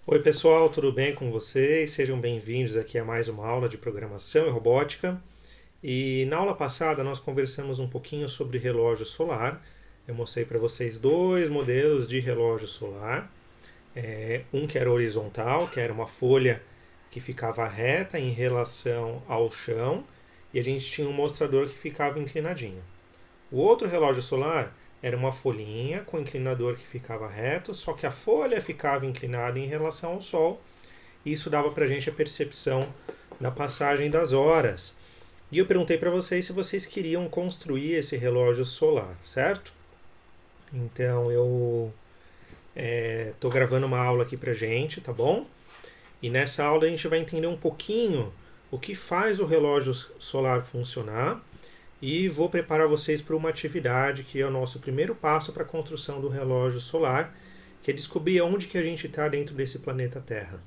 Oi pessoal, tudo bem com vocês? Sejam bem-vindos aqui a mais uma aula de programação e robótica. E na aula passada nós conversamos um pouquinho sobre relógio solar. Eu mostrei para vocês dois modelos de relógio solar. Um que era horizontal, que era uma folha que ficava reta em relação ao chão, e a gente tinha um mostrador que ficava inclinadinho. O outro relógio solar era uma folhinha com inclinador que ficava reto, só que a folha ficava inclinada em relação ao Sol, e isso dava para a gente a percepção da passagem das horas. E eu perguntei para vocês se vocês queriam construir esse relógio solar, certo? Então eu estou gravando uma aula aqui para gente, tá bom? E nessa aula a gente vai entender um pouquinho o que faz o relógio solar funcionar e vou preparar vocês para uma atividade que é o nosso primeiro passo para a construção do relógio solar, que é descobrir onde que a gente está dentro desse planeta Terra,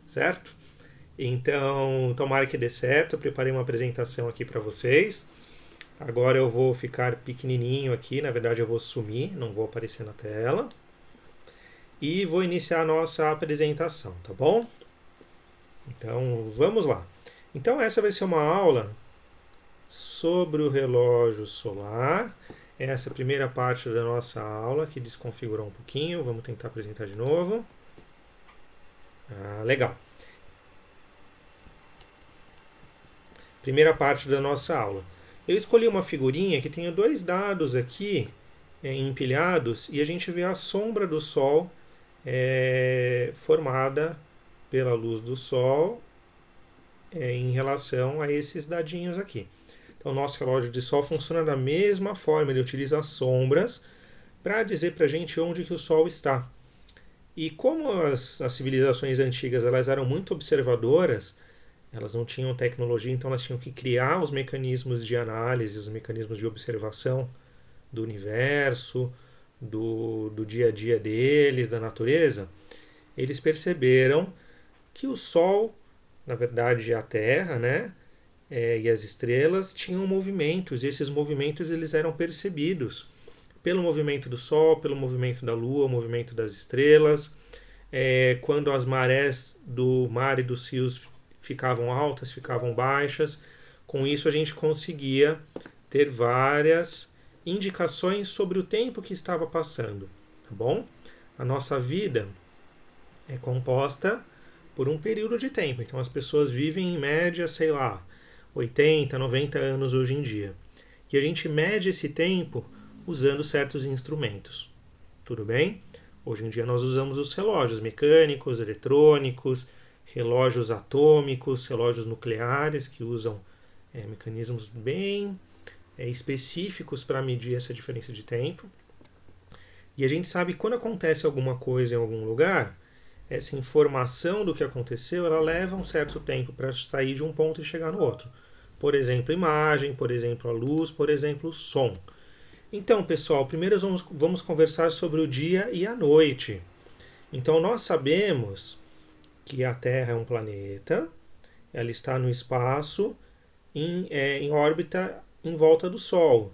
certo? Então, tomara que dê certo. Eu preparei uma apresentação aqui para vocês. Agora eu vou ficar pequenininho aqui, na verdade eu vou sumir, não vou aparecer na tela. E vou iniciar a nossa apresentação, tá bom? Então, vamos lá. Então, essa vai ser uma aula sobre o relógio solar. Essa é a primeira parte da nossa aula que desconfigurou um pouquinho. Vamos tentar apresentar de novo. Legal. Primeira parte da nossa aula. Eu escolhi uma figurinha que tem dois dados aqui empilhados e a gente vê a sombra do Sol formada pela luz do Sol em relação a esses dadinhos aqui. Então, o nosso relógio de Sol funciona da mesma forma, ele utiliza as sombras para dizer para a gente onde que o Sol está. E como as civilizações antigas elas eram muito observadoras, elas não tinham tecnologia, então elas tinham que criar os mecanismos de análise, os mecanismos de observação do universo, do dia a dia deles, da natureza. Eles perceberam que o Sol, na verdade a Terra, né, e as estrelas tinham movimentos, e esses movimentos eles eram percebidos pelo movimento do Sol, pelo movimento da Lua, o movimento das estrelas. Quando as marés do mar e dos rios ficavam altas, ficavam baixas. Com isso a gente conseguia ter várias indicações sobre o tempo que estava passando, tá bom? A nossa vida é composta por um período de tempo. Então as pessoas vivem em média, sei lá, 80, 90 anos hoje em dia. E a gente mede esse tempo usando certos instrumentos. Tudo bem? Hoje em dia nós usamos os relógios mecânicos, eletrônicos, relógios atômicos, relógios nucleares que usam mecanismos bem específicos para medir essa diferença de tempo. E a gente sabe que quando acontece alguma coisa em algum lugar, essa informação do que aconteceu ela leva um certo tempo para sair de um ponto e chegar no outro. Por exemplo, imagem, por exemplo, a luz, por exemplo, o som. Então, pessoal, primeiro vamos conversar sobre o dia e a noite. Então, nós sabemos que a Terra é um planeta, ela está no espaço, em órbita em volta do Sol.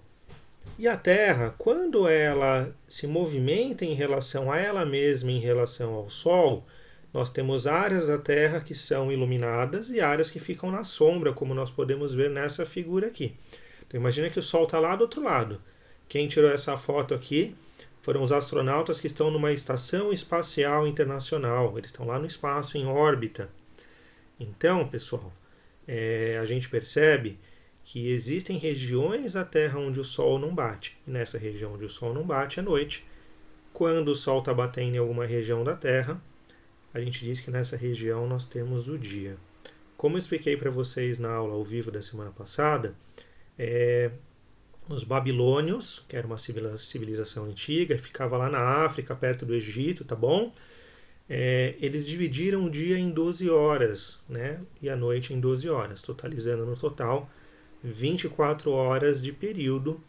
E a Terra, quando ela se movimenta em relação a ela mesma, em relação ao Sol, nós temos áreas da Terra que são iluminadas e áreas que ficam na sombra, como nós podemos ver nessa figura aqui. Então imagina que o Sol está lá do outro lado. Quem tirou essa foto aqui foram os astronautas que estão numa estação espacial internacional. Eles estão lá no espaço, em órbita. Então, pessoal, a gente percebe que existem regiões da Terra onde o Sol não bate. E nessa região onde o Sol não bate é noite. Quando o Sol está batendo em alguma região da Terra, a gente diz que nessa região nós temos o dia. Como eu expliquei para vocês na aula ao vivo da semana passada, os babilônios, que era uma civilização antiga, ficava lá na África, perto do Egito, tá bom? Eles dividiram o dia em 12 horas, né? E a noite em 12 horas, totalizando no total 24 horas de período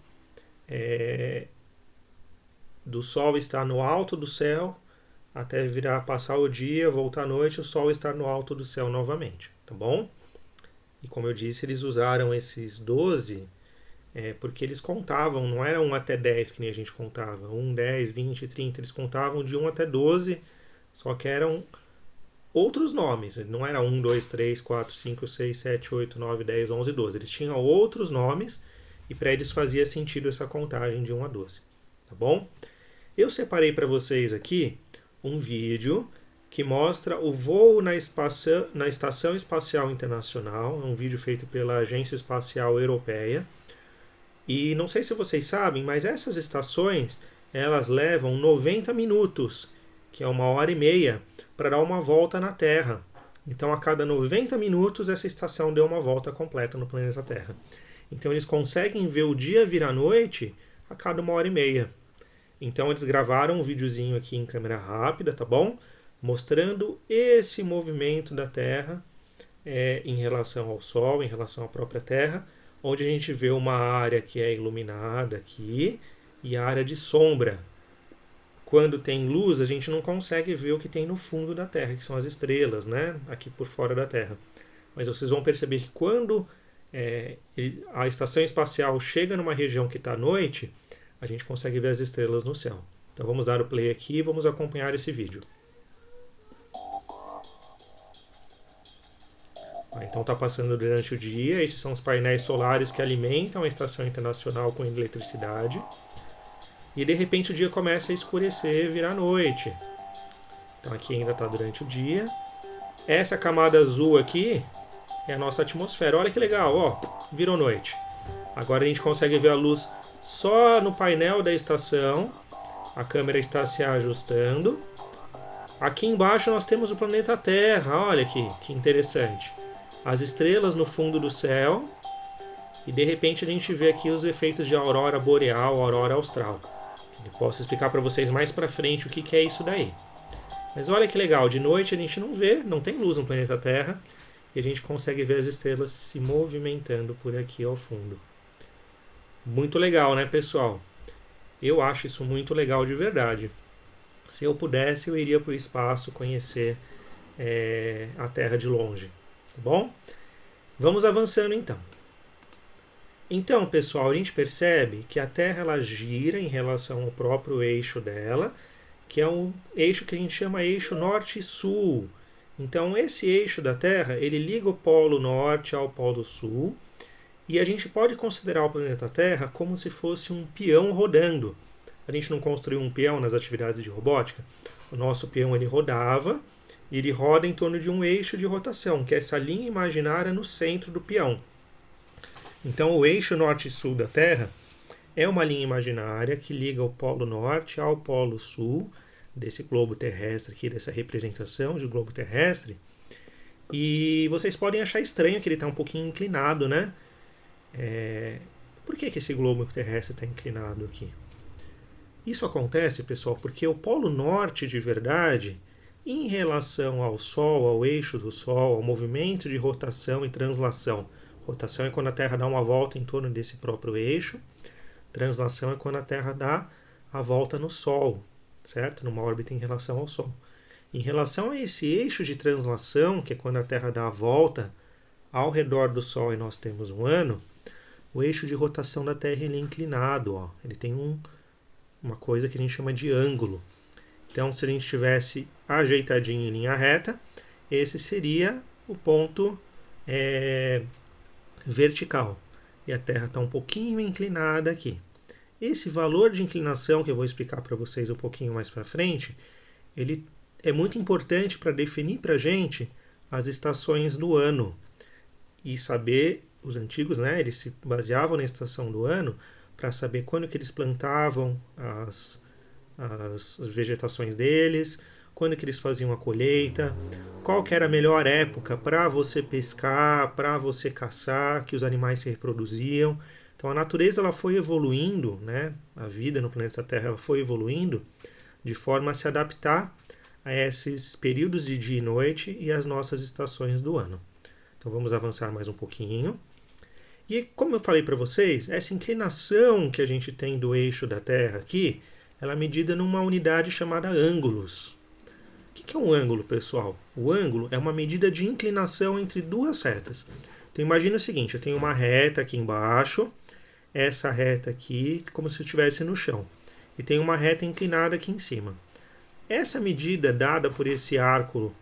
do Sol estar no alto do céu até virar passar o dia, voltar à noite, o Sol estar no alto do céu novamente, tá bom? E como eu disse, eles usaram esses 12 porque eles contavam, não era 1 até 10 que nem a gente contava, 1, 10, 20, 30, eles contavam de 1 até 12, só que eram outros nomes. Não era 1, 2, 3, 4, 5, 6, 7, 8, 9, 10, 11, 12. Eles tinham outros nomes e para eles fazia sentido essa contagem de 1 a 12. Tá bom? Eu separei para vocês aqui um vídeo que mostra o voo na Estação Espacial Internacional. É um vídeo feito pela Agência Espacial Europeia. E não sei se vocês sabem, mas essas estações elas levam 90 minutos, que é 1h30, para dar uma volta na Terra. Então, a cada 90 minutos, essa estação deu uma volta completa no planeta Terra. Então, eles conseguem ver o dia virar noite a cada 1h30. Então, eles gravaram um videozinho aqui em câmera rápida, tá bom? Mostrando esse movimento da Terra em relação ao Sol, em relação à própria Terra, onde a gente vê uma área que é iluminada aqui e a área de sombra. Quando tem luz, a gente não consegue ver o que tem no fundo da Terra, que são as estrelas, né? Aqui por fora da Terra. Mas vocês vão perceber que quando a estação espacial chega numa região que está à noite, a gente consegue ver as estrelas no céu. Então vamos dar o play aqui e vamos acompanhar esse vídeo. Então está passando durante o dia, esses são os painéis solares que alimentam a Estação Internacional com eletricidade. E de repente o dia começa a escurecer, virar noite. Então aqui ainda está durante o dia. Essa camada azul aqui é a nossa atmosfera. Olha que legal, ó, virou noite. Agora a gente consegue ver a luz só no painel da estação. A câmera está se ajustando. Aqui embaixo nós temos o planeta Terra, olha aqui, que interessante. As estrelas no fundo do céu e de repente a gente vê aqui os efeitos de aurora boreal, aurora austral. Eu posso explicar para vocês mais para frente o que é isso daí. Mas olha que legal, de noite a gente não vê, não tem luz no planeta Terra e a gente consegue ver as estrelas se movimentando por aqui ao fundo. Muito legal, né, pessoal? Eu acho isso muito legal de verdade. Se eu pudesse, eu iria para o espaço conhecer a Terra de longe. Tá bom? Vamos avançando então. Então, pessoal, a gente percebe que a Terra ela gira em relação ao próprio eixo dela, que é um eixo que a gente chama eixo norte-sul. Então, esse eixo da Terra, ele liga o polo norte ao polo sul, e a gente pode considerar o planeta Terra como se fosse um peão rodando. A gente não construiu um peão nas atividades de robótica? O nosso peão ele rodava, e ele roda em torno de um eixo de rotação, que é essa linha imaginária no centro do peão. Então, o eixo norte e sul da Terra é uma linha imaginária que liga o polo norte ao polo sul desse globo terrestre aqui, dessa representação de globo terrestre. E vocês podem achar estranho que ele está um pouquinho inclinado, né? Por que esse globo terrestre está inclinado aqui? Isso acontece, pessoal, porque o polo norte de verdade, em relação ao Sol, ao eixo do Sol, ao movimento de rotação e translação. Rotação é quando a Terra dá uma volta em torno desse próprio eixo. Translação é quando a Terra dá a volta no Sol, certo? Numa órbita em relação ao Sol. Em relação a esse eixo de translação, que é quando a Terra dá a volta ao redor do Sol e nós temos um ano, o eixo de rotação da Terra ele é inclinado. Ó. Ele tem uma coisa que a gente chama de ângulo. Então, se a gente estivesse ajeitadinho em linha reta, esse seria o ponto vertical. E a Terra está um pouquinho inclinada aqui. Esse valor de inclinação, que eu vou explicar para vocês um pouquinho mais para frente, ele é muito importante para definir para a gente as estações do ano. E saber, os antigos, né, eles se baseavam na estação do ano para saber quando que eles plantavam as vegetações deles, quando que eles faziam a colheita, qual que era a melhor época para você pescar, para você caçar, que os animais se reproduziam. Então a natureza ela foi evoluindo, né? A vida no planeta Terra ela foi evoluindo de forma a se adaptar a esses períodos de dia e noite e as nossas estações do ano. Então vamos avançar mais um pouquinho. E como eu falei para vocês, essa inclinação que a gente tem do eixo da Terra aqui, ela é medida numa unidade chamada ângulos. O que é um ângulo, pessoal? O ângulo é uma medida de inclinação entre duas retas. Então imagina o seguinte, eu tenho uma reta aqui embaixo, essa reta aqui como se eu estivesse no chão, e tem uma reta inclinada aqui em cima. Essa medida dada por esse arco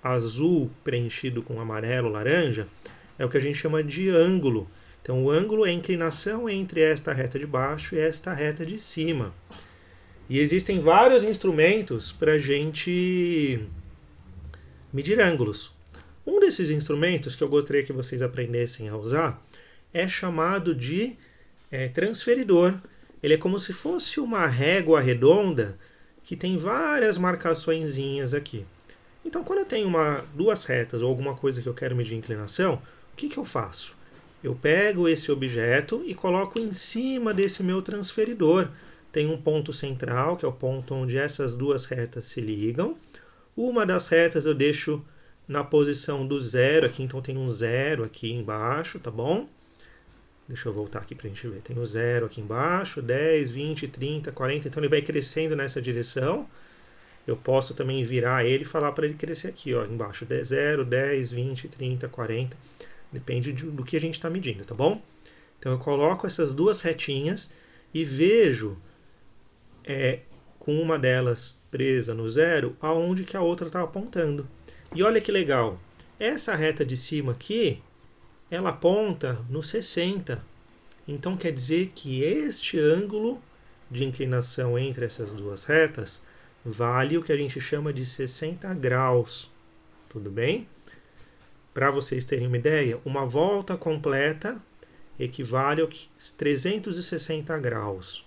azul preenchido com amarelo, laranja, é o que a gente chama de ângulo. Então, o ângulo é a inclinação entre esta reta de baixo e esta reta de cima. E existem vários instrumentos para a gente medir ângulos. Um desses instrumentos que eu gostaria que vocês aprendessem a usar é chamado de transferidor. Ele é como se fosse uma régua redonda que tem várias marcaçõezinhas aqui. Então, quando eu tenho duas retas ou alguma coisa que eu quero medir inclinação, o que eu faço? Eu pego esse objeto e coloco em cima desse meu transferidor. Tem um ponto central, que é o ponto onde essas duas retas se ligam. Uma das retas eu deixo na posição do zero aqui, então tem um zero aqui embaixo, tá bom? Deixa eu voltar aqui para a gente ver. Tem o zero aqui embaixo, 10, 20, 30, 40, então ele vai crescendo nessa direção. Eu posso também virar ele e falar para ele crescer aqui, ó, embaixo, 0, 10, 20, 30, 40, depende do que a gente está medindo, tá bom? Então eu coloco essas duas retinhas e vejo com uma delas presa no zero, aonde que a outra está apontando. E olha que legal, essa reta de cima aqui, ela aponta no 60. Então quer dizer que este ângulo de inclinação entre essas duas retas vale o que a gente chama de 60 graus. Tudo bem? Para vocês terem uma ideia, uma volta completa equivale a 360 graus.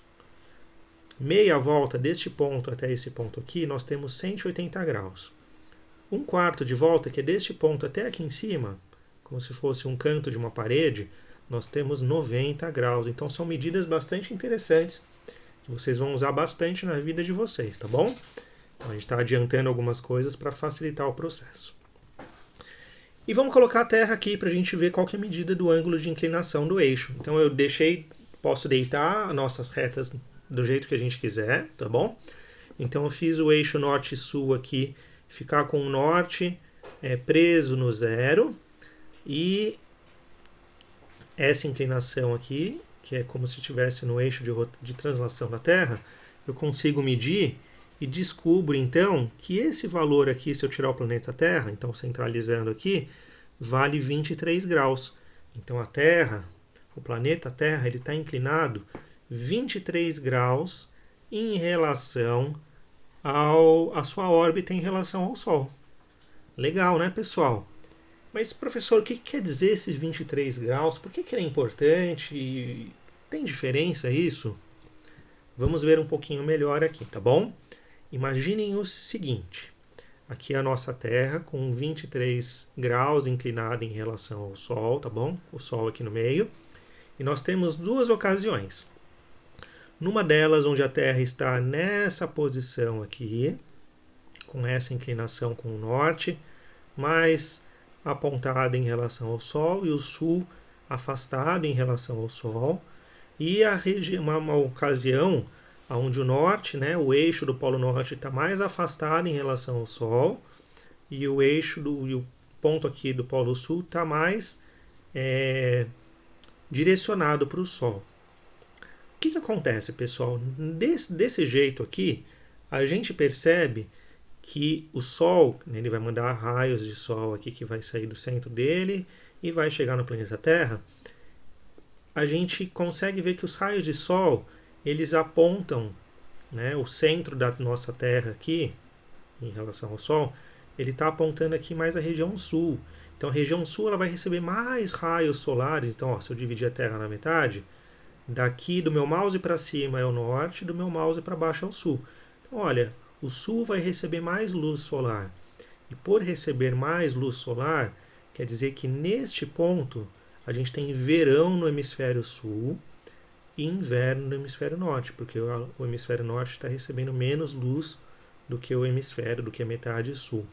Meia volta deste ponto até esse ponto aqui, nós temos 180 graus. Um quarto de volta, que é deste ponto até aqui em cima, como se fosse um canto de uma parede, nós temos 90 graus. Então são medidas bastante interessantes que vocês vão usar bastante na vida de vocês, tá bom? Então a gente está adiantando algumas coisas para facilitar o processo. E vamos colocar a terra aqui para a gente ver qual que é a medida do ângulo de inclinação do eixo. Então eu posso deitar nossas retas do jeito que a gente quiser, tá bom? Então eu fiz o eixo norte e sul aqui, ficar com o norte preso no zero, e essa inclinação aqui, que é como se estivesse no eixo de translação da Terra, eu consigo medir e descubro então que esse valor aqui, se eu tirar o planeta Terra, então centralizando aqui, vale 23 graus. Então a Terra, o planeta Terra, ele está inclinado 23 graus em relação à sua órbita em relação ao Sol. Legal, né, pessoal? Mas, professor, o que quer dizer esses 23 graus? Por que é importante? Tem diferença isso? Vamos ver um pouquinho melhor aqui, tá bom? Imaginem o seguinte. Aqui é a nossa Terra com 23 graus inclinada em relação ao Sol, tá bom? O Sol aqui no meio. E nós temos duas ocasiões. Numa delas, onde a Terra está nessa posição aqui, com essa inclinação com o norte, mais apontada em relação ao Sol, e o sul afastado em relação ao Sol. E uma ocasião onde o norte, né, o eixo do Polo Norte está mais afastado em relação ao Sol, e o o ponto aqui do Polo Sul está mais direcionado para o Sol. O que acontece, pessoal? Desse jeito aqui, a gente percebe que o Sol, né, ele vai mandar raios de Sol aqui que vai sair do centro dele e vai chegar no planeta Terra. A gente consegue ver que os raios de Sol, eles apontam, né, o centro da nossa Terra aqui, em relação ao Sol, ele está apontando aqui mais a região sul. Então a região sul ela vai receber mais raios solares. Então, ó, se eu dividir a Terra na metade, daqui do meu mouse para cima é o norte, do meu mouse para baixo é o sul. Então, olha, o sul vai receber mais luz solar. E por receber mais luz solar, quer dizer que neste ponto a gente tem verão no hemisfério sul e inverno no hemisfério norte, porque o hemisfério norte está recebendo menos luz do que a metade sul.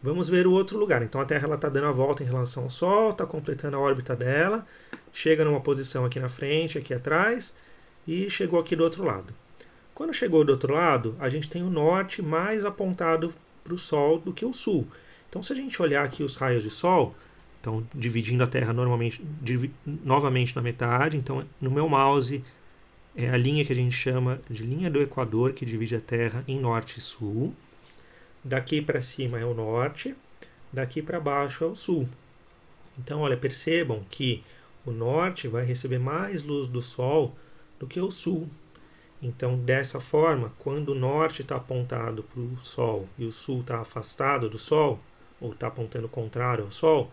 Vamos ver o outro lugar. Então a Terra está dando a volta em relação ao Sol, está completando a órbita dela, chega numa posição aqui na frente, aqui atrás, e chegou aqui do outro lado. Quando chegou do outro lado, a gente tem o norte mais apontado para o Sol do que o sul. Então se a gente olhar aqui os raios de Sol, então dividindo a Terra novamente na metade, então no meu mouse é a linha que a gente chama de linha do Equador, que divide a Terra em norte e sul. Daqui para cima é o norte, daqui para baixo é o sul. Então, olha, percebam que o norte vai receber mais luz do sol do que o sul. Então, dessa forma, quando o norte está apontado para o sol e o sul está afastado do sol, ou está apontando contrário ao sol,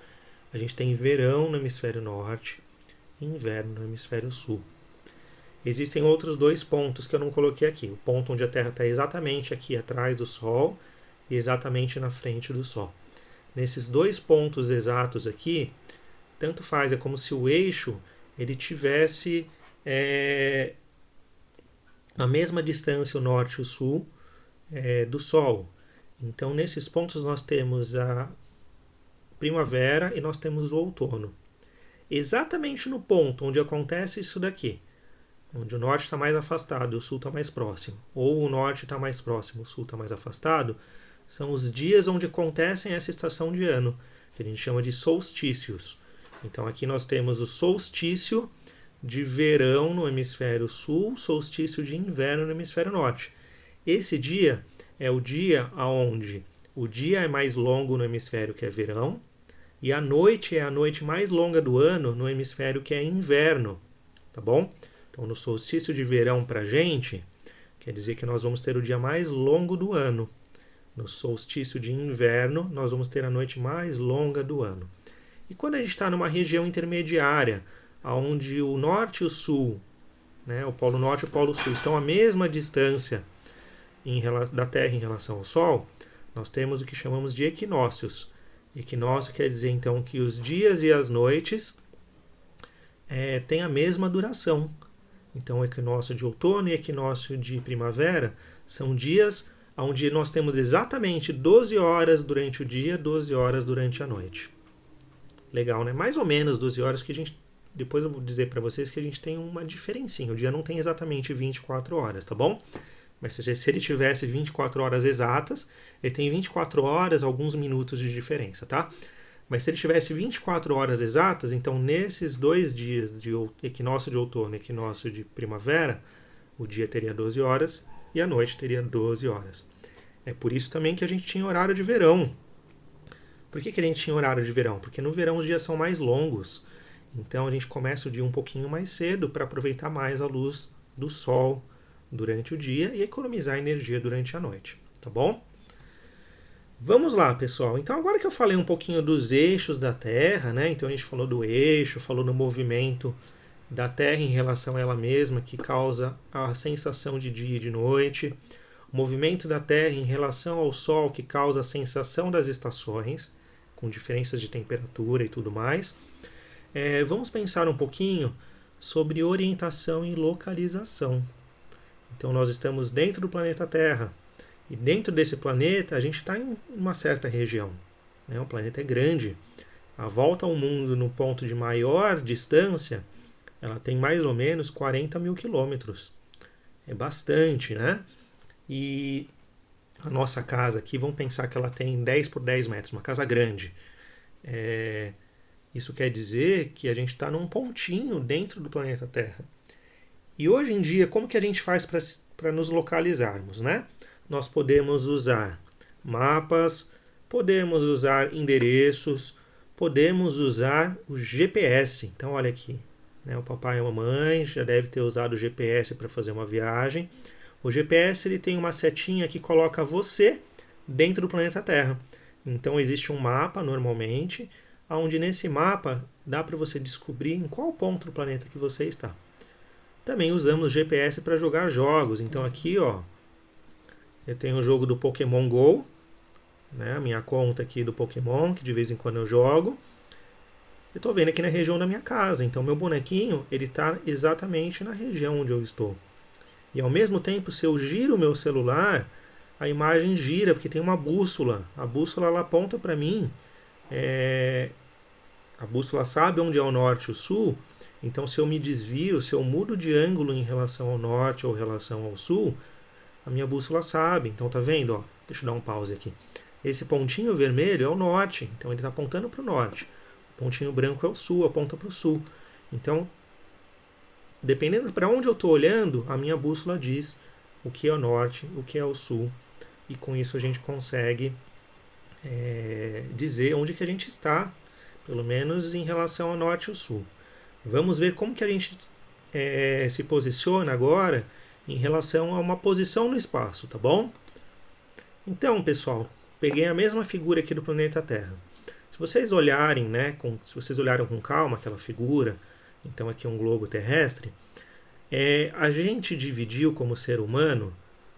a gente tem verão no hemisfério norte e inverno no hemisfério sul. Existem outros dois pontos que eu não coloquei aqui. O ponto onde a Terra está exatamente aqui atrás do Sol e exatamente na frente do Sol. Nesses dois pontos exatos aqui, tanto faz, é como se o eixo ele tivesse a mesma distância, o norte e o sul, do Sol. Então, nesses pontos nós temos a primavera e nós temos o outono. Exatamente no ponto onde acontece isso daqui, onde o norte está mais afastado e o sul está mais próximo, ou o norte está mais próximo, o sul está mais afastado, são os dias onde acontecem essa estação de ano, que a gente chama de solstícios. Então aqui nós temos o solstício de verão no hemisfério sul, solstício de inverno no hemisfério norte. Esse dia é o dia onde o dia é mais longo no hemisfério que é verão, e a noite é a noite mais longa do ano no hemisfério que é inverno, tá bom? Então, no solstício de verão para a gente, quer dizer que nós vamos ter o dia mais longo do ano. No solstício de inverno, nós vamos ter a noite mais longa do ano. E quando a gente está numa região intermediária, onde o norte e o sul, né, o polo norte e o polo sul, estão à mesma distância da Terra em relação ao Sol, nós temos o que chamamos de equinócios. Equinócio quer dizer, então, que os dias e as noites têm a mesma duração. Então, o equinócio de outono e equinócio de primavera são dias onde nós temos exatamente 12 horas durante o dia, 12 horas durante a noite. Legal, né? Mais ou menos 12 horas que a gente... Depois eu vou dizer para vocês que a gente tem uma diferencinha. O dia não tem exatamente 24 horas, tá bom? Mas se ele tivesse 24 horas exatas, ele tem 24 horas, alguns minutos de diferença, tá? Mas se ele tivesse 24 horas exatas, então nesses 2 dias de equinócio de outono e equinócio de primavera, o dia teria 12 horas e a noite teria 12 horas. É por isso também que a gente tinha horário de verão. Por que a gente tinha horário de verão? Porque no verão os dias são mais longos. Então a gente começa o dia um pouquinho mais cedo para aproveitar mais a luz do sol durante o dia e economizar energia durante a noite, tá bom? Vamos lá, pessoal. Então, agora que eu falei um pouquinho dos eixos da Terra, né? Então, a gente falou do eixo, falou do movimento da Terra em relação a ela mesma, que causa a sensação de dia e de noite. O movimento da Terra em relação ao Sol, que causa a sensação das estações, com diferenças de temperatura e tudo mais. Vamos pensar um pouquinho sobre orientação e localização. Então, nós estamos dentro do planeta Terra. E dentro desse planeta, a gente está em uma certa região. Né? O planeta é grande. A volta ao mundo no ponto de maior distância, ela tem mais ou menos 40 mil quilômetros. É bastante, né? E a nossa casa aqui, vamos pensar que ela tem 10 por 10 metros, uma casa grande. Isso quer dizer que a gente está num pontinho dentro do planeta Terra. E hoje em dia, como que a gente faz para nos localizarmos, né? Nós podemos usar mapas, podemos usar endereços, podemos usar o GPS. Então, olha aqui, né? O papai e a mamãe já deve ter usado o GPS para fazer uma viagem. O GPS ele tem uma setinha que coloca você dentro do planeta Terra. Então, existe um mapa, normalmente, onde nesse mapa dá para você descobrir em qual ponto do planeta que você está. Também usamos GPS para jogar jogos. Então aqui, ó, eu tenho o jogo do Pokémon Go, né? A minha conta aqui do Pokémon, que de vez em quando eu jogo. Eu estou vendo aqui na região da minha casa. Então meu bonequinho, ele está exatamente na região onde eu estou. E ao mesmo tempo, se eu giro o meu celular, a imagem gira, porque tem uma bússola. A bússola ela aponta para mim. A bússola sabe onde é o norte e o sul. Então, se eu me desvio, se eu mudo de ângulo em relação ao norte ou em relação ao sul, a minha bússola sabe. Então, tá vendo? Ó, deixa eu dar um pause aqui. Esse pontinho vermelho é o norte, então ele está apontando para o norte. O pontinho branco é o sul, aponta para o sul. Então, dependendo para onde eu estou olhando, a minha bússola diz o que é o norte, o que é o sul e com isso a gente consegue dizer onde que a gente está, pelo menos em relação ao norte e ao sul. Vamos ver como que a gente se posiciona agora em relação a uma posição no espaço, tá bom? Então, pessoal, peguei a mesma figura aqui do planeta Terra. Se vocês olharem, se vocês olharem com calma aquela figura, então aqui é um globo terrestre, a gente dividiu como ser humano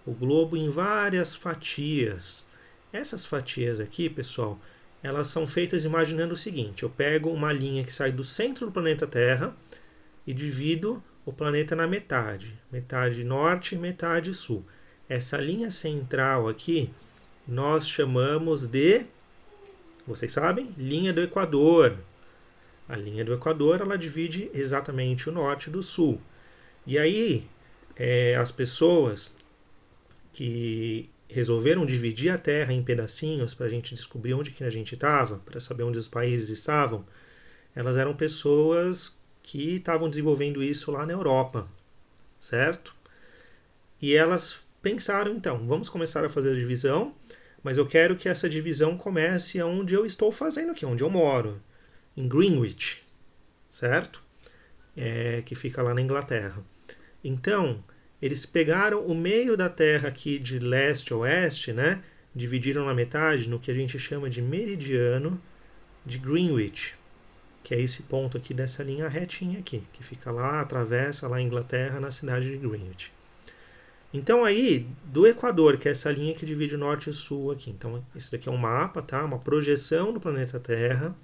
o globo em várias fatias. Essas fatias aqui, pessoal, elas são feitas imaginando o seguinte: eu pego uma linha que sai do centro do planeta Terra e divido o planeta na metade, metade norte e metade sul. Essa linha central aqui nós chamamos de, vocês sabem, linha do Equador. A linha do Equador ela divide exatamente o norte do sul. E aí as pessoas que resolveram dividir a Terra em pedacinhos para a gente descobrir onde que a gente estava, para saber onde os países estavam, elas eram pessoas que estavam desenvolvendo isso lá na Europa, certo? E elas pensaram, então, vamos começar a fazer a divisão, mas eu quero que essa divisão comece onde eu estou fazendo aqui, onde eu moro, em Greenwich, certo? Que fica lá na Inglaterra. Então, eles pegaram o meio da Terra aqui de leste a oeste, dividiram na metade no que a gente chama de meridiano de Greenwich, que é esse ponto aqui dessa linha retinha aqui, que fica lá, atravessa lá a Inglaterra, na cidade de Greenwich. Então aí, do Equador, que é essa linha que divide o norte e o sul aqui. Então, esse daqui é um mapa, tá? Uma projeção do planeta Terra,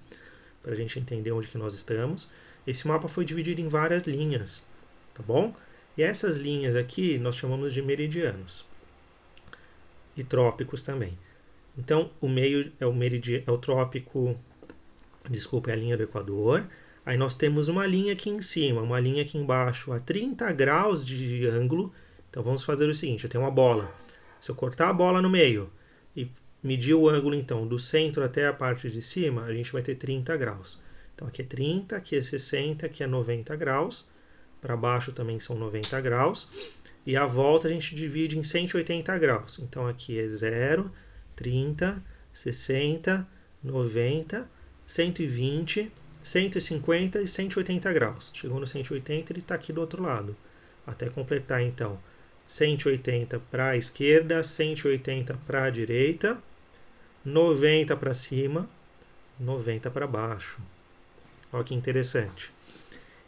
para a gente entender onde que nós estamos. Esse mapa foi dividido em várias linhas, tá bom? E essas linhas aqui nós chamamos de meridianos. E trópicos também. Então, o meio é o trópico, é a linha do Equador. Aí nós temos uma linha aqui em cima, uma linha aqui embaixo a 30 graus de ângulo. Então vamos fazer o seguinte, eu tenho uma bola. Se eu cortar a bola no meio e medir o ângulo então do centro até a parte de cima, a gente vai ter 30 graus. Então aqui é 30, aqui é 60, aqui é 90 graus. Para baixo também são 90 graus. E a volta a gente divide em 180 graus. Então aqui é 0, 30, 60, 90, 120, 150 e 180 graus. Chegou no 180, ele está aqui do outro lado. Até completar então 180 para a esquerda, 180 para a direita, 90 para cima, 90 para baixo. Olha que interessante.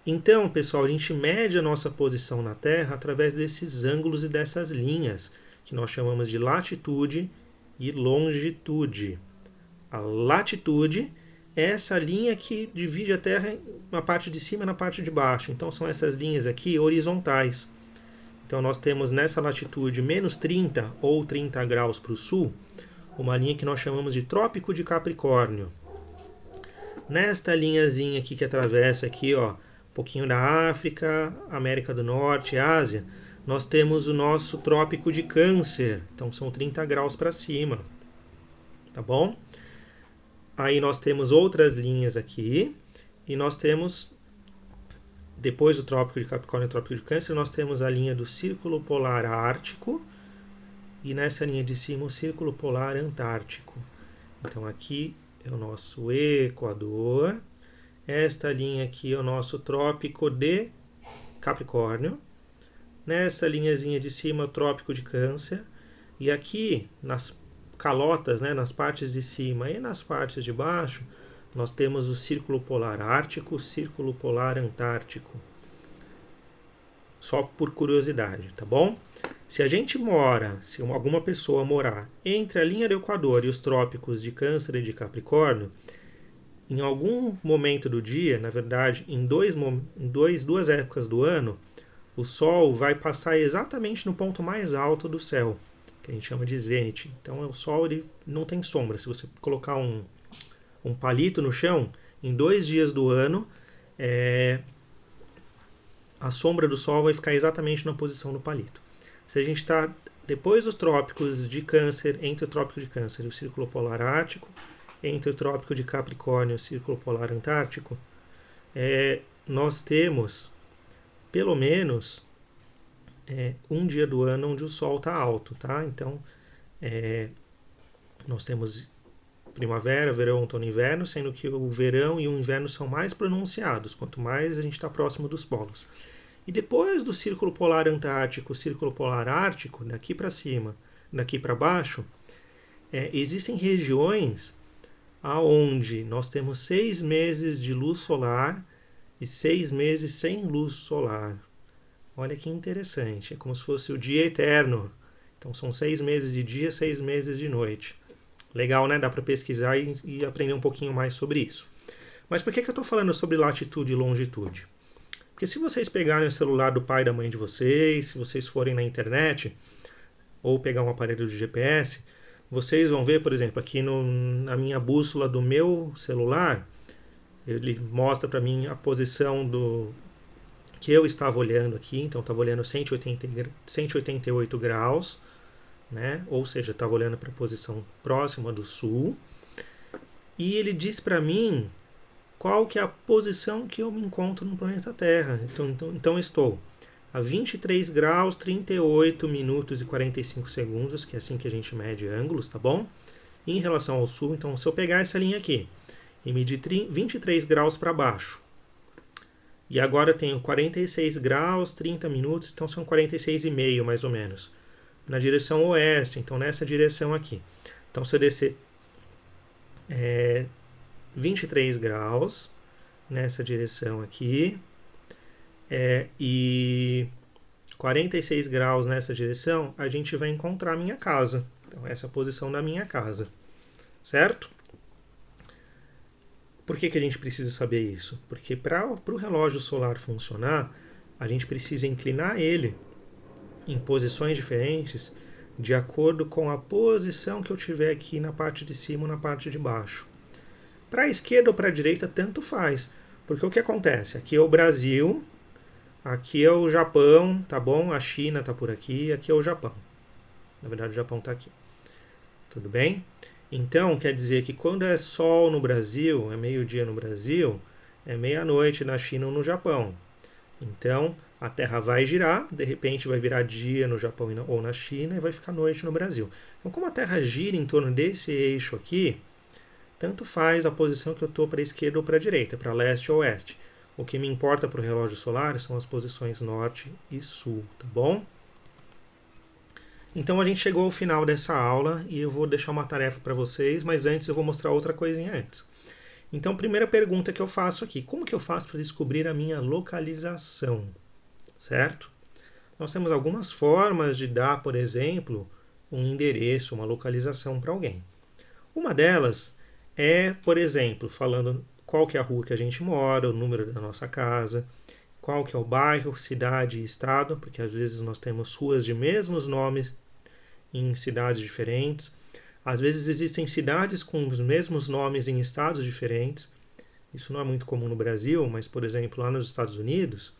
Então, pessoal, a gente mede a nossa posição na Terra através desses ângulos e dessas linhas, que nós chamamos de latitude e longitude. A latitude é essa linha que divide a Terra na parte de cima e na parte de baixo. Então, são essas linhas aqui horizontais. Então, nós temos nessa latitude menos 30 ou 30 graus para o sul, uma linha que nós chamamos de Trópico de Capricórnio. Nesta linhazinha aqui que atravessa aqui, ó, um pouquinho da África, América do Norte, Ásia, nós temos o nosso Trópico de Câncer. Então, são 30 graus para cima. Tá bom? Aí nós temos outras linhas aqui, e nós temos, depois do Trópico de Capricórnio e Trópico de Câncer, nós temos a linha do Círculo Polar Ártico, e nessa linha de cima o Círculo Polar Antártico. Então aqui é o nosso Equador, esta linha aqui é o nosso Trópico de Capricórnio, nessa linhazinha de cima o Trópico de Câncer, e aqui nas calotas, nas partes de cima e nas partes de baixo, nós temos o Círculo Polar Ártico, o Círculo Polar Antártico. Só por curiosidade, tá bom? Se a gente se alguma pessoa morar entre a linha do Equador e os trópicos de Câncer e de Capricórnio, em algum momento do dia, na verdade, em duas épocas do ano, o Sol vai passar exatamente no ponto mais alto do céu, que a gente chama de zênite. Então o Sol ele não tem sombra. Se você colocar um palito no chão, em 2 dias do ano, a sombra do Sol vai ficar exatamente na posição do palito. Se a gente está depois dos trópicos de Câncer, entre o Trópico de Câncer e o Círculo Polar Ártico, entre o Trópico de Capricórnio e o Círculo Polar Antártico, nós temos pelo menos um dia do ano onde o Sol está alto, tá? Então, Nós temos primavera, verão, outono e inverno, sendo que o verão e o inverno são mais pronunciados, quanto mais a gente está próximo dos polos. E depois do Círculo Polar Antártico, Círculo Polar Ártico, daqui para cima, daqui para baixo, existem regiões aonde nós temos 6 meses de luz solar e 6 meses sem luz solar. Olha que interessante, é como se fosse o dia eterno. Então são 6 meses de dia, 6 meses de noite. Legal, né? Dá para pesquisar e aprender um pouquinho mais sobre isso. Mas por que eu estou falando sobre latitude e longitude? Porque se vocês pegarem o celular do pai e da mãe de vocês, se vocês forem na internet, ou pegar um aparelho de GPS, vocês vão ver, por exemplo, aqui na minha bússola do meu celular, ele mostra para mim a posição que eu estava olhando aqui. Então, eu estava olhando 188 graus, né? Ou seja, estava olhando para a posição próxima do sul. E ele diz para mim qual que é a posição que eu me encontro no planeta Terra. Então estou a 23 graus, 38 minutos e 45 segundos, que é assim que a gente mede ângulos, tá bom? E em relação ao sul, então se eu pegar essa linha aqui e medir 23 graus para baixo, e agora eu tenho 46 graus, 30 minutos, então são 46,5 mais ou menos, na direção oeste, então nessa direção aqui. Então se eu descer 23 graus nessa direção aqui, e 46 graus nessa direção, a gente vai encontrar a minha casa. Então essa é a posição da minha casa, certo? Por que a gente precisa saber isso? Porque para o relógio solar funcionar, a gente precisa inclinar ele em posições diferentes de acordo com a posição que eu tiver aqui na parte de cima ou na parte de baixo. Para a esquerda ou para a direita, tanto faz. Porque o que acontece? Aqui é o Brasil, aqui é o Japão, tá bom? A China está por aqui, aqui é o Japão. Na verdade, o Japão está aqui. Tudo bem? Então, quer dizer que quando é sol no Brasil, é meio-dia no Brasil, é meia-noite na China ou no Japão. Então, a Terra vai girar, de repente vai virar dia no Japão ou na China e vai ficar noite no Brasil. Então, como a Terra gira em torno desse eixo aqui, tanto faz a posição que eu estou para a esquerda ou para a direita, para leste ou oeste. O que me importa para o relógio solar são as posições norte e sul, tá bom? Então a gente chegou ao final dessa aula e eu vou deixar uma tarefa para vocês, mas antes eu vou mostrar outra coisinha antes. Então, primeira pergunta que eu faço aqui, como que eu faço para descobrir a minha localização? Certo? Nós temos algumas formas de dar, por exemplo, um endereço, uma localização para alguém. Uma delas é, por exemplo, falando qual que é a rua que a gente mora, o número da nossa casa, qual que é o bairro, cidade e estado, porque às vezes nós temos ruas de mesmos nomes em cidades diferentes. Às vezes existem cidades com os mesmos nomes em estados diferentes. Isso não é muito comum no Brasil, mas, por exemplo, lá nos Estados Unidos,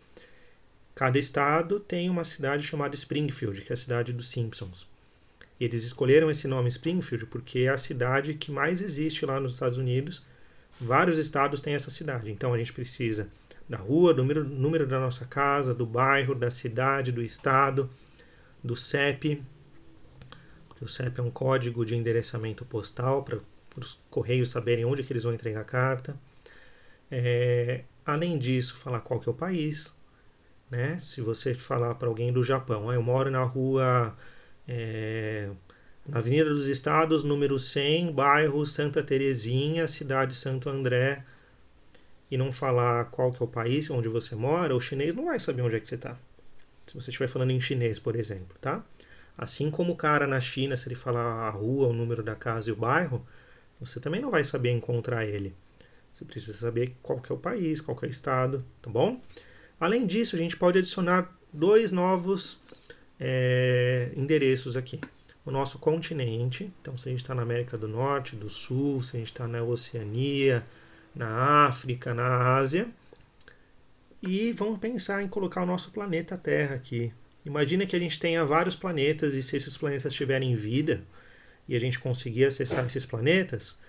cada estado tem uma cidade chamada Springfield, que é a cidade dos Simpsons. Eles escolheram esse nome Springfield porque é a cidade que mais existe lá nos Estados Unidos. Vários estados têm essa cidade. Então a gente precisa da rua, do número da nossa casa, do bairro, da cidade, do estado, do CEP. Porque o CEP é um código de endereçamento postal para os correios saberem onde que eles vão entregar a carta. Além disso, falar qual que é o país. Né? Se você falar para alguém do Japão, eu moro na rua... na Avenida dos Estados, número 100, bairro Santa Terezinha, cidade Santo André, e não falar qual que é o país onde você mora, o chinês não vai saber onde é que você está. Se você estiver falando em chinês, por exemplo, tá? Assim como o cara na China, se ele falar a rua, o número da casa e o bairro, você também não vai saber encontrar ele. Você precisa saber qual que é o país, qual que é o estado, tá bom? Além disso, a gente pode adicionar 2 novos endereços aqui. O nosso continente, então se a gente está na América do Norte, do Sul, se a gente está na Oceania, na África, na Ásia. E vamos pensar em colocar o nosso planeta Terra aqui. Imagina que a gente tenha vários planetas e se esses planetas tiverem vida e a gente conseguir acessar esses planetas,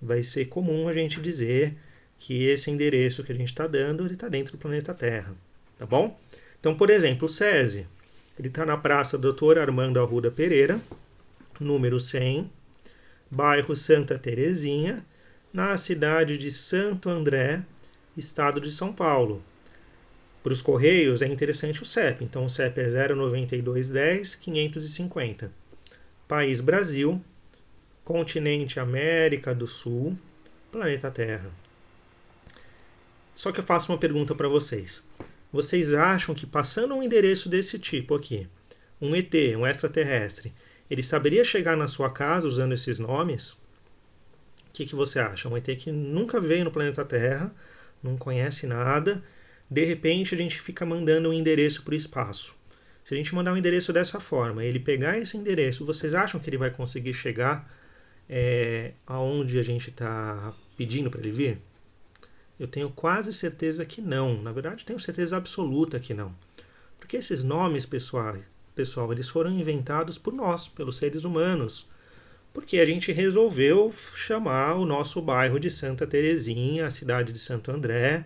vai ser comum a gente dizer que esse endereço que a gente está dando está dentro do planeta Terra. Tá bom? Então, por exemplo, o SESI. Ele está na Praça Dr. Armando Arruda Pereira, número 100, bairro Santa Terezinha, na cidade de Santo André, estado de São Paulo. Para os Correios é interessante o CEP, então o CEP é 09210 550. País Brasil, continente América do Sul, planeta Terra. Só que eu faço uma pergunta para vocês. Vocês acham que passando um endereço desse tipo aqui, um ET, um extraterrestre, ele saberia chegar na sua casa usando esses nomes? O que você acha? Um ET que nunca veio no planeta Terra, não conhece nada, de repente a gente fica mandando um endereço para o espaço. Se a gente mandar um endereço dessa forma, ele pegar esse endereço, vocês acham que ele vai conseguir chegar aonde a gente está pedindo para ele vir? Eu tenho quase certeza que não. Na verdade, tenho certeza absoluta que não. Porque esses nomes, pessoal, eles foram inventados por nós, pelos seres humanos. Porque a gente resolveu chamar o nosso bairro de Santa Terezinha, a cidade de Santo André.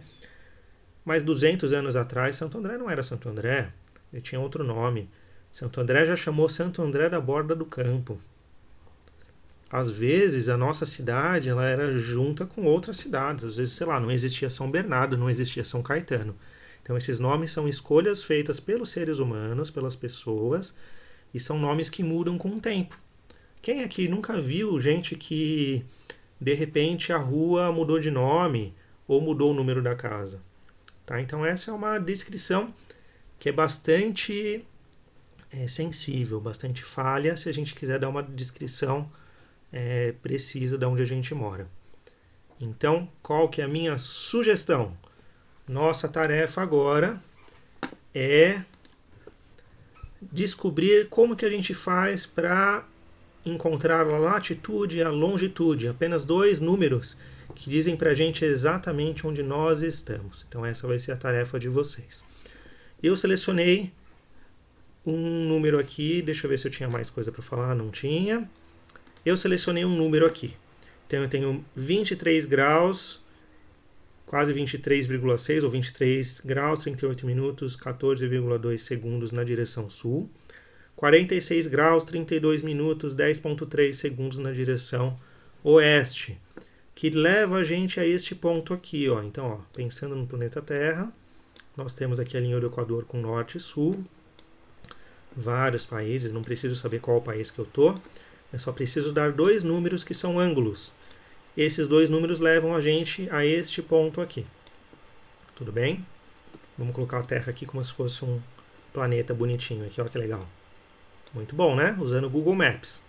Mas 200 anos atrás, Santo André não era Santo André. Ele tinha outro nome. Santo André já chamou Santo André da Borda do Campo. Às vezes, a nossa cidade ela era junta com outras cidades. Às vezes, sei lá, não existia São Bernardo, não existia São Caetano. Então, esses nomes são escolhas feitas pelos seres humanos, pelas pessoas, e são nomes que mudam com o tempo. Quem aqui nunca viu gente que, de repente, a rua mudou de nome ou mudou o número da casa? Tá? Então, essa é uma descrição que é bastante sensível, bastante falha, se a gente quiser dar uma descrição precisa de onde a gente mora. Então, qual que é a minha sugestão? Nossa tarefa agora é descobrir como que a gente faz para encontrar a latitude e a longitude, apenas 2 números que dizem para a gente exatamente onde nós estamos. Então essa vai ser a tarefa de vocês. Eu selecionei um número aqui, deixa eu ver se eu tinha mais coisa para falar, não tinha. Eu selecionei um número aqui. Então eu tenho 23 graus, quase 23,6 ou 23 graus, 38 minutos, 14,2 segundos na direção sul. 46 graus, 32 minutos, 10,3 segundos na direção oeste, que leva a gente a este ponto aqui. Ó. Então, ó, pensando no planeta Terra, nós temos aqui a linha do Equador com norte e sul, vários países, não preciso saber qual país que eu estou, eu só preciso dar 2 números que são ângulos. Esses 2 números levam a gente a este ponto aqui. Tudo bem? Vamos colocar a Terra aqui como se fosse um planeta bonitinho aqui, ó que legal. Muito bom, né? Usando o Google Maps.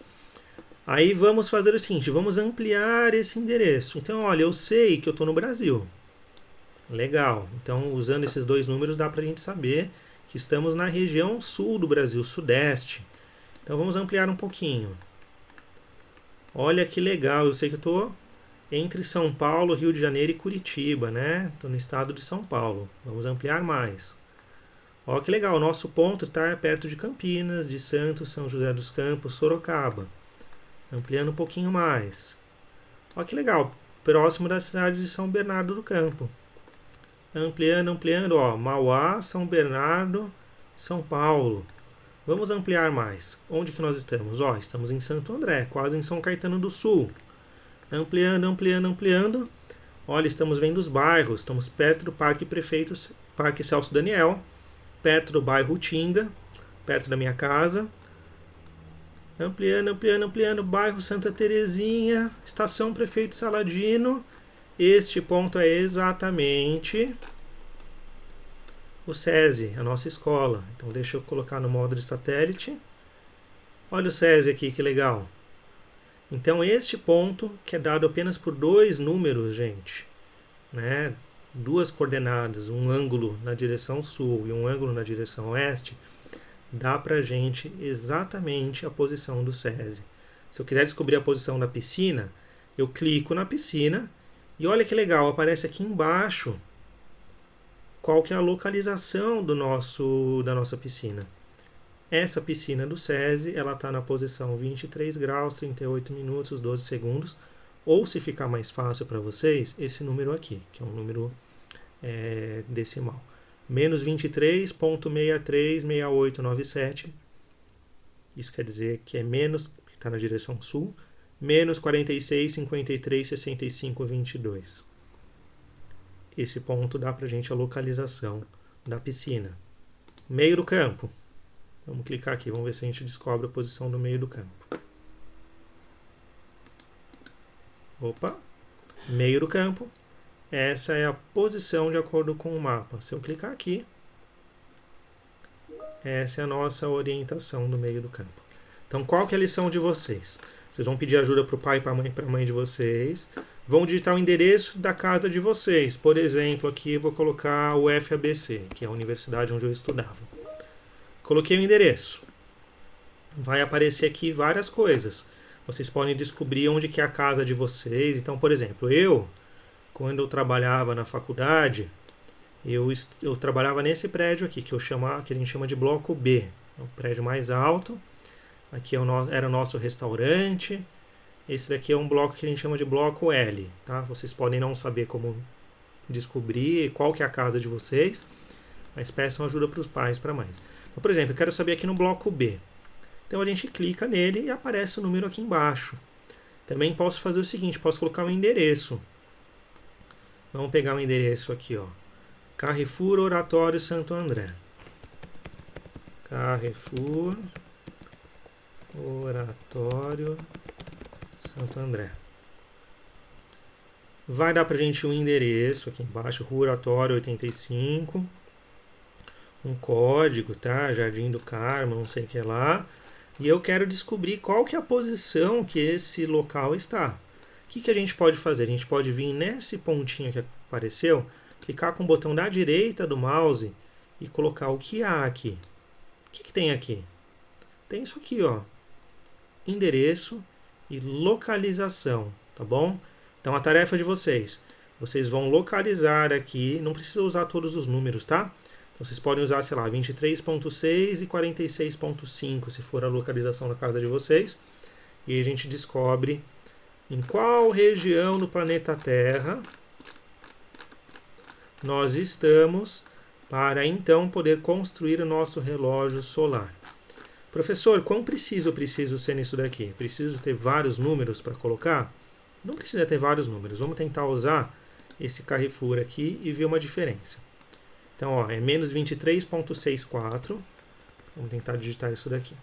Aí vamos fazer o seguinte, vamos ampliar esse endereço. Então, olha, eu sei que eu estou no Brasil. Legal. Então, usando esses 2 números, dá para a gente saber que estamos na região sul do Brasil, sudeste. Então, vamos ampliar um pouquinho. Olha que legal, eu sei que eu estou entre São Paulo, Rio de Janeiro e Curitiba, né? Estou no estado de São Paulo. Vamos ampliar mais. Olha que legal, o nosso ponto está perto de Campinas, de Santos, São José dos Campos, Sorocaba. Ampliando um pouquinho mais. Olha que legal, próximo da cidade de São Bernardo do Campo. Ampliando, ampliando, ó, Mauá, São Bernardo, São Paulo. Vamos ampliar mais. Onde que nós estamos? Ó, estamos em Santo André, quase em São Caetano do Sul. Ampliando, ampliando, ampliando. Olha, estamos vendo os bairros. Estamos perto do Parque Celso Daniel, perto do bairro Tinga, perto da minha casa. Ampliando, ampliando, ampliando. Bairro Santa Terezinha, Estação Prefeito Saladino. Este ponto é exatamente o SESI, a nossa escola. Então deixa eu colocar no modo de satélite. Olha o SESI aqui, que legal. Então este ponto, que é dado apenas por 2 números, gente, né? 2 coordenadas, um ângulo na direção sul e um ângulo na direção oeste, dá pra gente exatamente a posição do SESI. Se eu quiser descobrir a posição da piscina, eu clico na piscina e olha que legal, aparece aqui embaixo qual que é a localização da nossa piscina. Essa piscina do SESI, ela está na posição 23 graus, 38 minutos, 12 segundos. Ou, se ficar mais fácil para vocês, esse número aqui, que é um número decimal. Menos 23,636897. Isso quer dizer que é menos está na direção sul, menos 46, 53, 65, 22. Esse ponto dá para a gente a localização da piscina. Meio do campo. Vamos clicar aqui, vamos ver se a gente descobre a posição do meio do campo. Opa! Meio do campo. Essa é a posição de acordo com o mapa. Se eu clicar aqui, essa é a nossa orientação do meio do campo. Então, qual que é a lição de vocês? Vocês vão pedir ajuda para o pai e para a mãe de vocês. Vão digitar o endereço da casa de vocês. Por exemplo, aqui eu vou colocar o FABC, que é a universidade onde eu estudava. Coloquei o endereço. Vai aparecer aqui várias coisas. Vocês podem descobrir onde que é a casa de vocês. Então, por exemplo, quando eu trabalhava na faculdade, eu trabalhava nesse prédio aqui, que a gente chama de bloco B. É o prédio mais alto. Aqui era o nosso restaurante. Esse daqui é um bloco que a gente chama de bloco L. Tá? Vocês podem não saber como descobrir qual que é a casa de vocês, mas peçam ajuda para os pais e para mães. Então, por exemplo, eu quero saber aqui no bloco B. Então a gente clica nele e aparece o número aqui embaixo. Também posso fazer o seguinte, posso colocar um endereço. Vamos pegar um endereço aqui, ó. Carrefour Oratório Santo André. Carrefour Oratório Santo André. Vai dar pra gente um endereço aqui embaixo, Rua Oratório 85. Um código, tá? Jardim do Carmo, não sei o que lá. E eu quero descobrir qual que é a posição que esse local está. O que a gente pode fazer? A gente pode vir nesse pontinho que apareceu, clicar com o botão da direita do mouse e colocar o que há aqui. O que tem aqui? Tem isso aqui, ó. Endereço e localização, tá bom? Então a tarefa de vocês vão localizar aqui, não precisa usar todos os números, tá? Então vocês podem usar, sei lá, 23.6 e 46.5, se for a localização da casa de vocês. E a gente descobre em qual região do planeta Terra nós estamos para então poder construir o nosso relógio solar. Professor, quão preciso eu preciso ser nisso daqui? Preciso ter vários números para colocar? Não precisa ter vários números. Vamos tentar usar esse Carrefour aqui e ver uma diferença. Então, ó, é menos 23.64. Vamos tentar digitar isso daqui.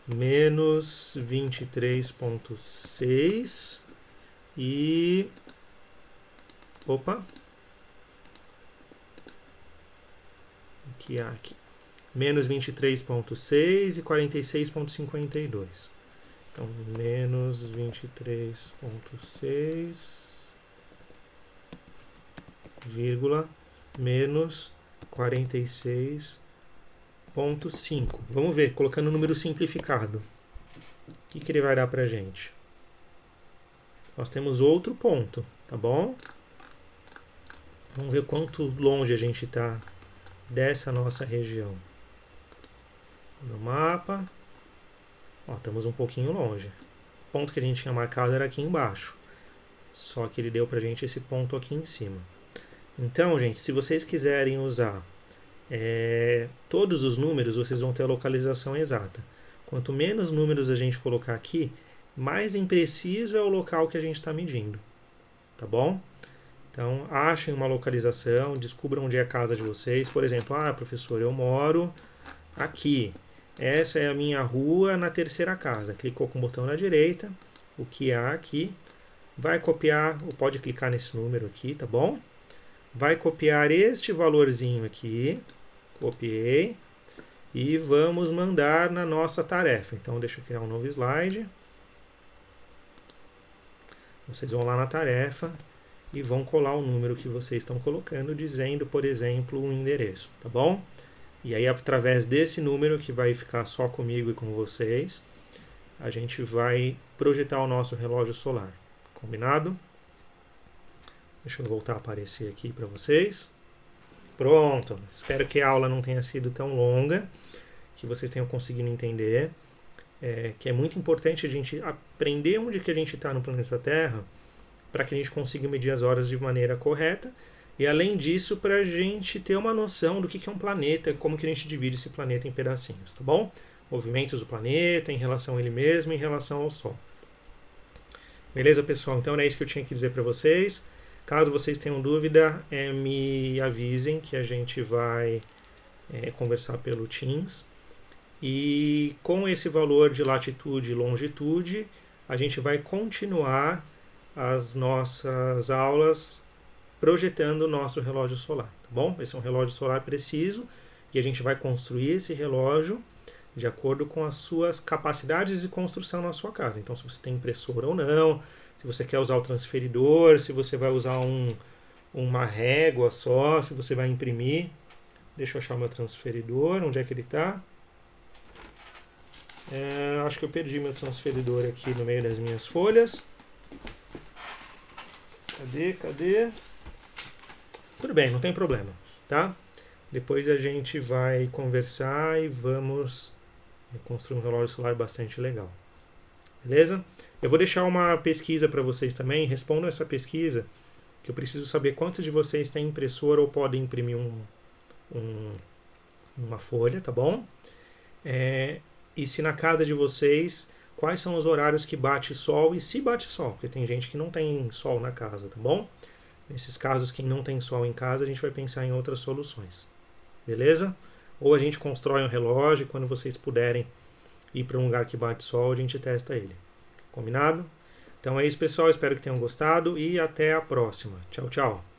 Menos 23.6 e... Opa! O que há aqui? Menos 23.6 e 46.52. Então, menos 23.6, vírgula, menos 46.5. Vamos ver, colocando o número simplificado. O que ele vai dar pra gente? Nós temos outro ponto, tá bom? Vamos ver quanto longe a gente está dessa nossa região. No mapa, ó, estamos um pouquinho longe. O ponto que a gente tinha marcado era aqui embaixo. Só que ele deu pra gente esse ponto aqui em cima. Então, gente, se vocês quiserem usar todos os números, vocês vão ter a localização exata. Quanto menos números a gente colocar aqui, mais impreciso é o local que a gente está medindo. Tá bom? Então, achem uma localização, descubram onde é a casa de vocês. Por exemplo, professor, eu moro aqui. Essa é a minha rua na terceira casa. Clicou com o botão na direita, o que há aqui. Vai copiar, ou pode clicar nesse número aqui, tá bom? Vai copiar este valorzinho aqui. Copiei. E vamos mandar na nossa tarefa. Então, deixa eu criar um novo slide. Vocês vão lá na tarefa e vão colar o número que vocês estão colocando, dizendo, por exemplo, um endereço, tá bom? E aí, através desse número, que vai ficar só comigo e com vocês, a gente vai projetar o nosso relógio solar. Combinado? Deixa eu voltar a aparecer aqui para vocês. Pronto! Espero que a aula não tenha sido tão longa, que vocês tenham conseguido entender. Que é muito importante a gente aprender onde que a gente está no planeta Terra, para que a gente consiga medir as horas de maneira correta. E além disso, para a gente ter uma noção do que é um planeta, como que a gente divide esse planeta em pedacinhos, tá bom? movimentos do planeta, em relação a ele mesmo, em relação ao Sol. Beleza, pessoal? Então era isso que eu tinha que dizer para vocês. Caso vocês tenham dúvida, me avisem que a gente vai conversar pelo Teams. E com esse valor de latitude e longitude, a gente vai continuar as nossas aulas projetando o nosso relógio solar, tá bom? Esse é um relógio solar preciso e a gente vai construir esse relógio de acordo com as suas capacidades de construção na sua casa. Então, se você tem impressora ou não, se você quer usar o transferidor, se você vai usar uma régua só, se você vai imprimir. Deixa eu achar o meu transferidor, onde é que ele está? Acho que eu perdi meu transferidor aqui no meio das minhas folhas. Cadê? Tudo bem, não tem problema, tá? Depois a gente vai conversar e vamos construir um relógio solar bastante legal. Beleza? Eu vou deixar uma pesquisa para vocês também. Respondam essa pesquisa, que eu preciso saber quantos de vocês têm impressora ou podem imprimir uma folha, tá bom? E se na casa de vocês, quais são os horários que bate sol e se bate sol, porque tem gente que não tem sol na casa, tá bom? Nesses casos, quem não tem sol em casa, a gente vai pensar em outras soluções. Beleza? Ou a gente constrói um relógio, quando vocês puderem ir para um lugar que bate sol, a gente testa ele. Combinado? Então é isso, pessoal. Espero que tenham gostado e até a próxima. Tchau, tchau.